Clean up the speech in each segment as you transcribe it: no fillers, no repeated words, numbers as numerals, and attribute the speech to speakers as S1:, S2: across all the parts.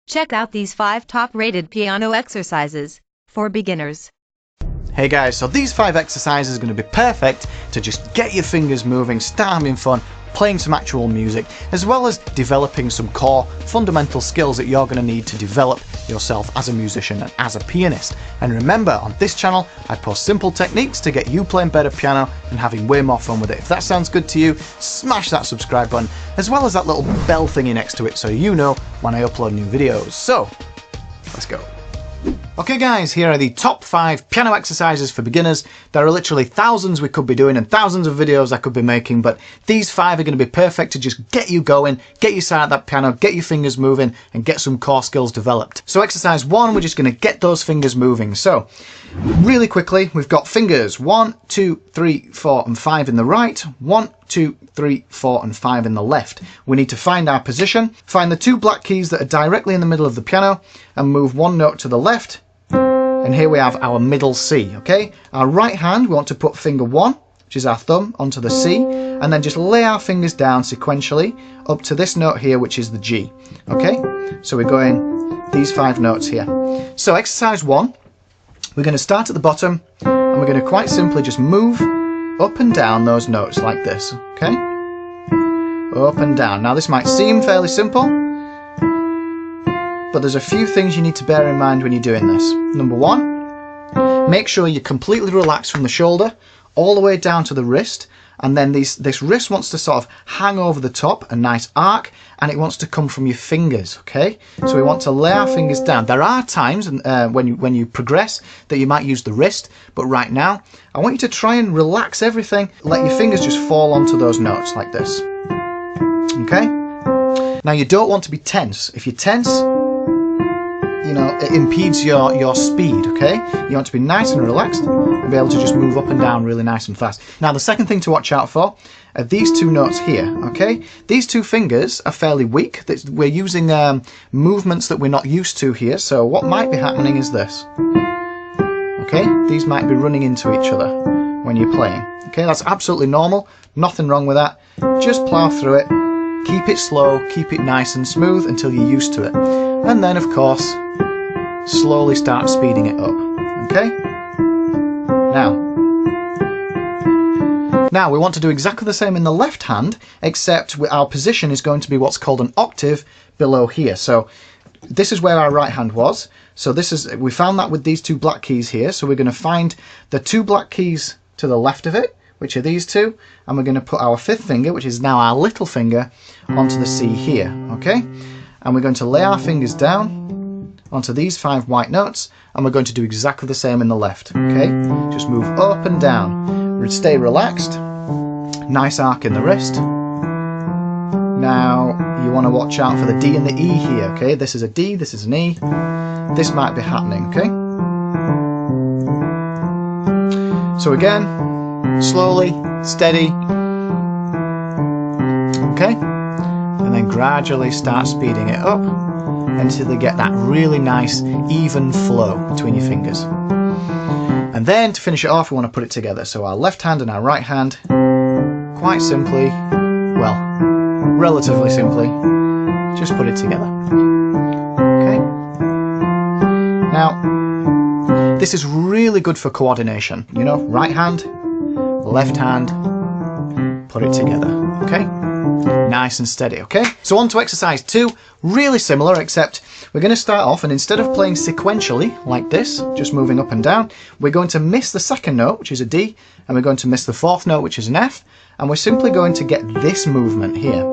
S1: Check out these 5 top-rated piano exercises for beginners.
S2: Hey guys, so these 5 exercises are going to be perfect to just get your fingers moving, start having fun, playing some actual music, as well as developing some core fundamental skills that you're going to need to develop yourself as a musician and as a pianist. And remember, on this channel I post simple techniques to get you playing better piano and having way more fun with it. If that sounds good to you, smash that subscribe button, as well as that little bell thingy next to it so you know when I upload new videos. So, let's go. Okay guys, here are the top 5 piano exercises for beginners. There are literally thousands we could be doing and thousands of videos I could be making, but these 5 are going to be perfect to just get you going, get you started at that piano, get your fingers moving and get some core skills developed. So exercise 1, we're just going to get those fingers moving. So really quickly, we've got fingers 1, 2, 3, 4 and 5 in the right, 1, 2, 3, 4 and 5 in the left. We need to find our position, find the 2 black keys that are directly in the middle of the piano and move 1 note to the left. And here we have our middle C, okay? Our right hand, we want to put finger 1, which is our thumb, onto the C, and then just lay our fingers down sequentially up to this note here, which is the G, okay? So we're going these 5 notes here. So exercise 1, we're going to start at the bottom, and we're going to quite simply just move up and down those notes like this, okay? Up and down. Now this might seem fairly simple, but there's a few things you need to bear in mind when you're doing this. Number 1, make sure you're completely relaxed from the shoulder all the way down to the wrist, and then this wrist wants to sort of hang over the top, a nice arc, and it wants to come from your fingers, okay? So we want to lay our fingers down. There are times when you progress that you might use the wrist, but right now I want you to try and relax everything. Let your fingers just fall onto those notes like this, okay? Now you don't want to be tense. If you're tense, you know, it impedes your speed, okay? You want to be nice and relaxed and be able to just move up and down really nice and fast. Now the second thing to watch out for are these 2 notes here, okay? These 2 fingers are fairly weak. We're using movements that we're not used to here, so what might be happening is this, okay? These might be running into each other when you're playing, okay? That's absolutely normal, nothing wrong with that. Just plow through it, keep it slow, keep it nice and smooth until you're used to it. And then of course, slowly start speeding it up, okay? Now we want to do exactly the same in the left hand, except our position is going to be what's called an octave below here. So this is where our right hand was. So we found that with these 2 black keys here. So we're going to find the 2 black keys to the left of it, which are these 2, and we're going to put our 5th finger, which is now our little finger, onto the C here, okay? And we're going to lay our fingers down onto these 5 white notes, and we're going to do exactly the same in the left, okay? Just move up and down. Stay relaxed. Nice arc in the wrist. Now you want to watch out for the D and the E here, okay? This is a D, this is an E. This might be happening, okay? So again, slowly, steady, okay? And then gradually start speeding it up until you get that really nice even flow between your fingers. And then to finish it off, we want to put it together. So our left hand and our right hand, quite simply, well, relatively simply, just put it together. Okay? Now, this is really good for coordination. You know, right hand, left hand, put it together. Okay? Nice and steady, okay? So on to exercise 2, really similar, except we're going to start off, and instead of playing sequentially like this, just moving up and down, we're going to miss the 2nd note, which is a D, and we're going to miss the 4th note, which is an F, and we're simply going to get this movement here.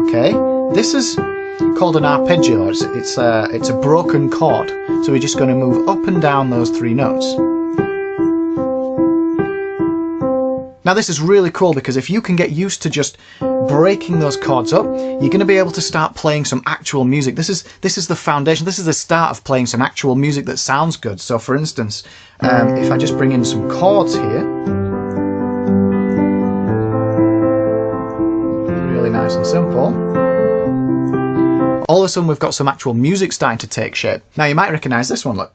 S2: Okay? This is called an arpeggio. It's a broken chord, so we're just going to move up and down those 3 notes. Now this is really cool because if you can get used to just breaking those chords up, you're going to be able to start playing some actual music. This is the foundation, this is the start of playing some actual music that sounds good. So for instance, if I just bring in some chords here, really nice and simple, all of a sudden we've got some actual music starting to take shape. Now you might recognise this one, look.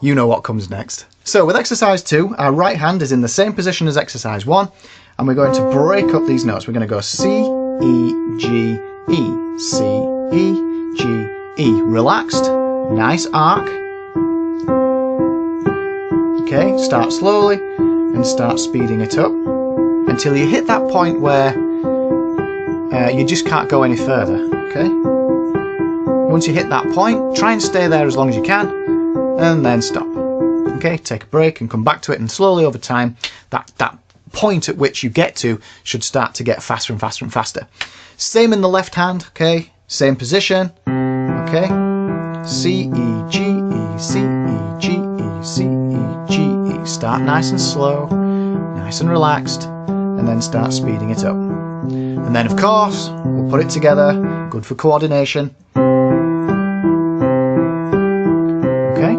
S2: you know what comes next. So with exercise 2, our right hand is in the same position as exercise 1, and we're going to break up these notes. We're going to go C, E, G, E, C, E, G, E. Relaxed, nice arc. Okay, start slowly and start speeding it up until you hit that point where you just can't go any further. Okay. Once you hit that point, try and stay there as long as you can, and then stop. Okay, take a break and come back to it, and slowly over time, that point at which you get to should start to get faster and faster and faster. Same in the left hand. Okay, same position. Okay, C, E, G, E, C, E, G, E, C, E, G, E. Start nice and slow, nice and relaxed, and then start speeding it up. And then, of course, we'll put it together, good for coordination. Okay.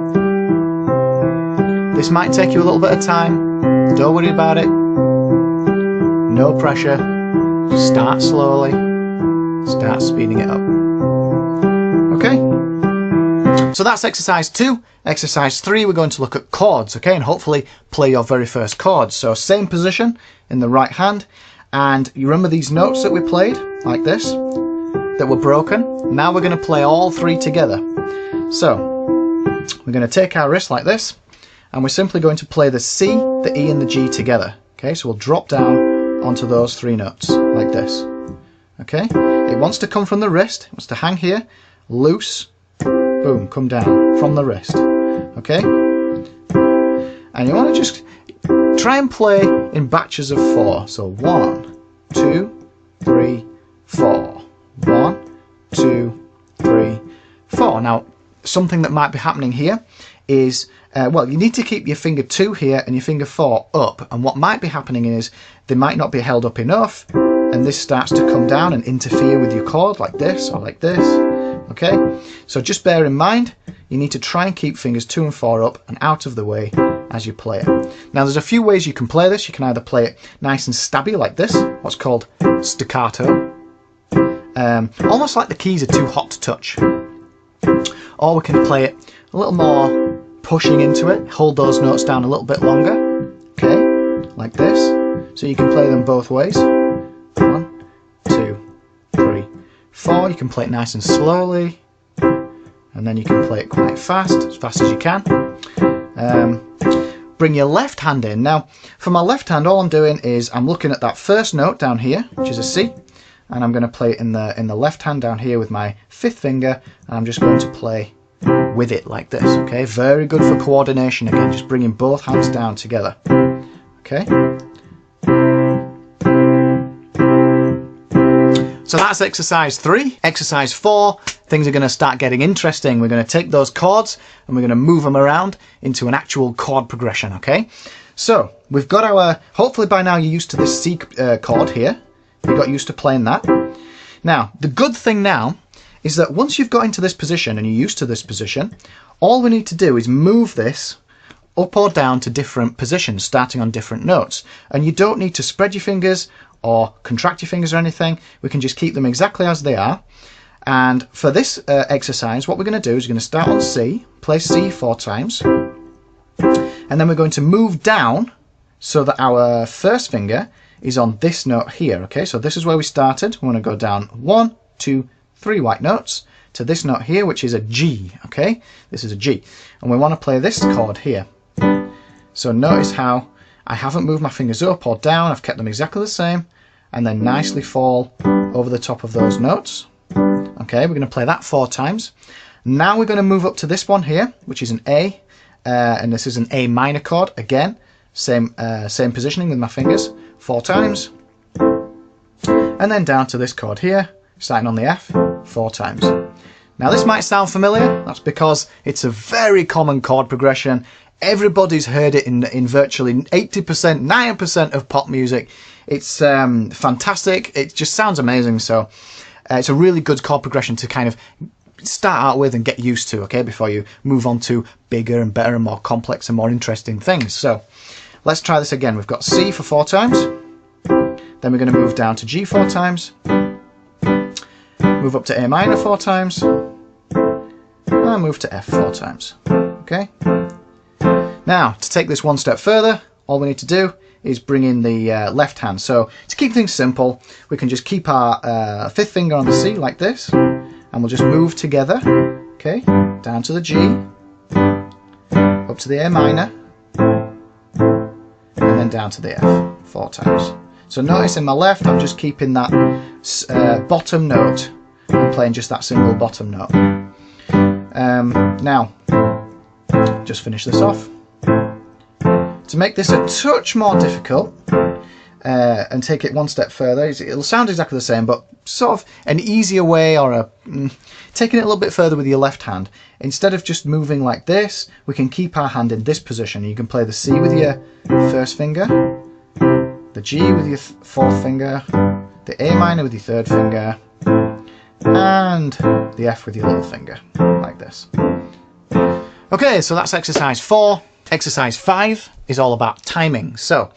S2: This might take you a little bit of time. Don't worry about it. No pressure. Start slowly. Start speeding it up. Okay. So that's exercise 2. Exercise 3, we're going to look at chords, okay, and hopefully play your very first chords. So same position in the right hand, and you remember these notes that we played, like this, that were broken? Now we're going to play all 3 together. So we're going to take our wrist like this, and we're simply going to play the C, the E, and the G together. Okay, so we'll drop down onto those 3 notes, like this. Okay, it wants to come from the wrist, it wants to hang here, loose, boom, come down from the wrist. Okay, and you want to just try and play in batches of 4. So 1, 2, 3, 4. 1, 2, 3, 4. Now, something that might be happening here is, well, you need to keep your finger 2 here and your finger 4 up. And what might be happening is they might not be held up enough, and this starts to come down and interfere with your chord, like this or like this. Okay, so just bear in mind, you need to try and keep fingers 2 and 4 up and out of the way as you play it. Now there's a few ways you can play this. You can either play it nice and stabby like this, what's called staccato, almost like the keys are too hot to touch. Or we can play it a little more pushing into it, hold those notes down a little bit longer, okay, like this. So you can play them both ways. 1, 2, 3, 4. You can play it nice and slowly, and then you can play it quite fast as you can. Bring your left hand in. Now, for my left hand, all I'm doing is I'm looking at that first note down here, which is a C, and I'm going to play it in the left hand down here with my 5th finger, and I'm just going to play with it like this. Okay, very good for coordination. Again, just bringing both hands down together. Okay. So that's exercise 3. Exercise 4, things are going to start getting interesting. We're going to take those chords and we're going to move them around into an actual chord progression, okay? So we've got our, hopefully by now you're used to this C chord here. You got used to playing that. Now, the good thing now is that once you've got into this position and you're used to this position, all we need to do is move this up or down to different positions, starting on different notes. And you don't need to spread your fingers or contract your fingers or anything. We can just keep them exactly as they are. And for this exercise, what we're going to do is we're going to start on C, play C 4 times, and then we're going to move down so that our first finger is on this note here. Okay, so this is where we started. We want to go down 1, 2, 3 white notes to this note here, which is a G. Okay, this is a G, and we want to play this chord here. So notice how I haven't moved my fingers up or down, I've kept them exactly the same, and then nicely fall over the top of those notes. Okay, we're going to play that 4 times. Now we're going to move up to this one here, which is an A, and this is an A minor chord. Again, same positioning with my fingers, 4 times. And then down to this chord here, starting on the F, 4 times. Now this might sound familiar, that's because it's a very common chord progression. Everybody's heard it in virtually 80%, 9% of pop music. It's fantastic. It just sounds amazing. So it's a really good chord progression to kind of start out with and get used to, okay, before you move on to bigger and better and more complex and more interesting things. So let's try this again. We've got C for 4 times. Then we're going to move down to G 4 times. Move up to A minor 4 times. And move to F 4 times. Okay? Now, to take this one step further, all we need to do is bring in the left hand. So to keep things simple, we can just keep our fifth finger on the C like this, and we'll just move together, okay, down to the G, up to the A minor, and then down to the F 4 times. So notice in my left, I'm just keeping that bottom note. I'm playing just that single bottom note. Now, just finish this off. To make this a touch more difficult and take it one step further, it'll sound exactly the same, but sort of an easier way, or taking it a little bit further with your left hand. Instead of just moving like this, we can keep our hand in this position. You can play the C with your first finger, the G with your fourth finger, the A minor with your third finger, and the F with your little finger, like this. Okay, so that's exercise 4. Exercise 5 is all about timing. So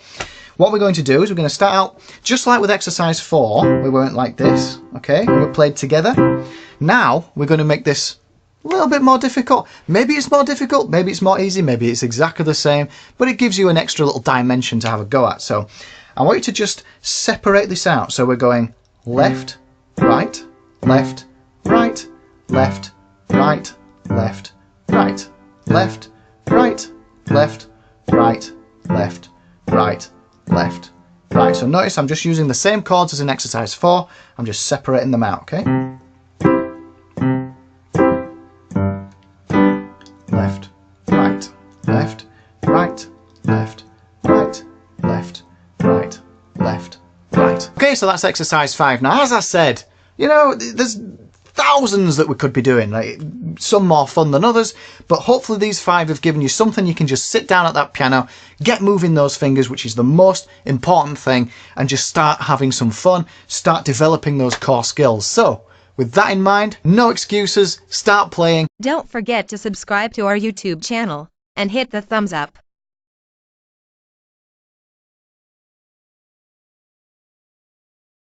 S2: what we're going to do is we're going to start out just like with exercise 4. We went like this, okay, and we played together. Now we're going to make this a little bit more difficult. Maybe it's more difficult, maybe it's more easy, maybe it's exactly the same, but it gives you an extra little dimension to have a go at. So I want you to just separate this out. So we're going left, right, left, right, left, right, left, right, left, right, left, right, left, right, left, right. So notice I'm just using the same chords as in exercise 4. I'm just separating them out, okay? Left, right, left, right, left, right, left, right, left, right. Okay, so that's exercise 5. Now, as I said, you know, there's thousands that we could be doing, like, some more fun than others, but hopefully these 5 have given you something you can just sit down at that piano, get moving those fingers, which is the most important thing, and just start having some fun, start developing those core skills. So with that in mind, no excuses, start playing.
S1: Don't forget to subscribe to our YouTube channel and hit the thumbs up.